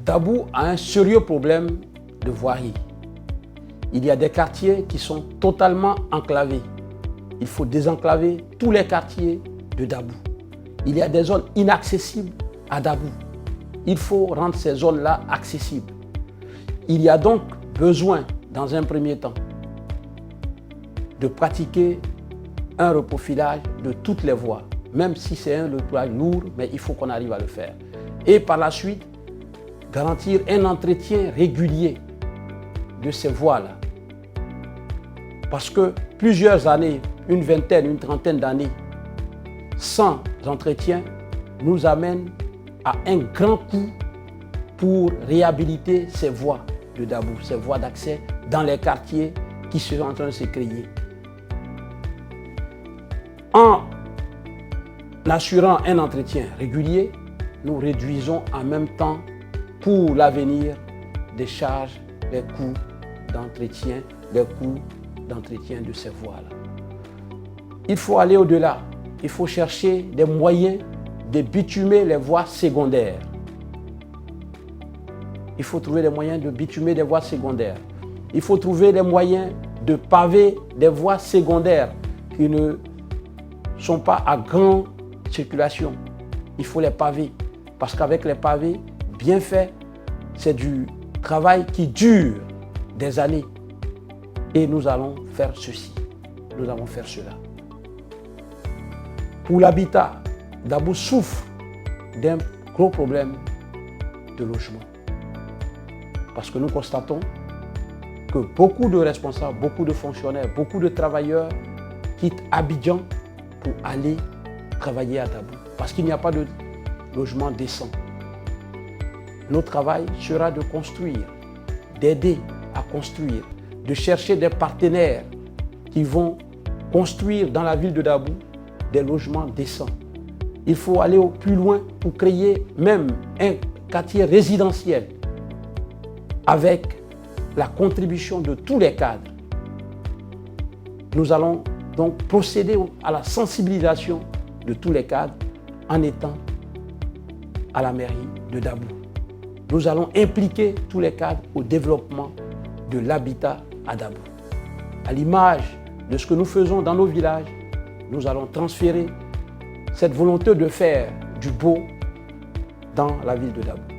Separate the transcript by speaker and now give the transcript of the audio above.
Speaker 1: Dabou a un sérieux problème de voirie. Il y a des quartiers qui sont totalement enclavés. Il faut désenclaver tous les quartiers de Dabou. Il y a des zones inaccessibles à Dabou. Il faut rendre ces zones-là accessibles. Il y a donc besoin, dans un premier temps, de pratiquer un reprofilage de toutes les voies, même si c'est un reprofilage lourd, mais il faut qu'on arrive à le faire. Et par la suite, garantir un entretien régulier de ces voies-là. Parce que plusieurs années, une vingtaine, une trentaine d'années, sans entretien, nous amène à un grand coût pour réhabiliter ces voies de Dabou, ces voies d'accès dans les quartiers qui sont en train de se créer. En assurant un entretien régulier, nous réduisons en même temps pour l'avenir des charges, les coûts d'entretien, de ces voies-là. Il faut aller au-delà. Il faut chercher des moyens de bitumer les voies secondaires. Il faut trouver des moyens de bitumer des voies secondaires. Il faut trouver des moyens de paver des voies secondaires qui ne sont pas à grande circulation. Il faut les paver. Parce qu'avec les pavés bien faits, c'est du travail qui dure des années. Et nous allons faire ceci. Nous allons faire cela. Pour l'habitat, Dabou souffre d'un gros problème de logement. Parce que nous constatons que beaucoup de responsables, beaucoup de fonctionnaires, beaucoup de travailleurs quittent Abidjan pour aller travailler à Dabou. Parce qu'il n'y a pas de logement décent. Notre travail sera de construire, d'aider à construire, de chercher des partenaires qui vont construire dans la ville de Dabou des logements décents. Il faut aller au plus loin pour créer même un quartier résidentiel avec la contribution de tous les cadres. Nous allons donc procéder à la sensibilisation de tous les cadres en étant à la mairie de Dabou. Nous allons impliquer tous les cadres au développement de l'habitat à Dabou. À l'image de ce que nous faisons dans nos villages, nous allons transférer cette volonté de faire du beau dans la ville de Dabou.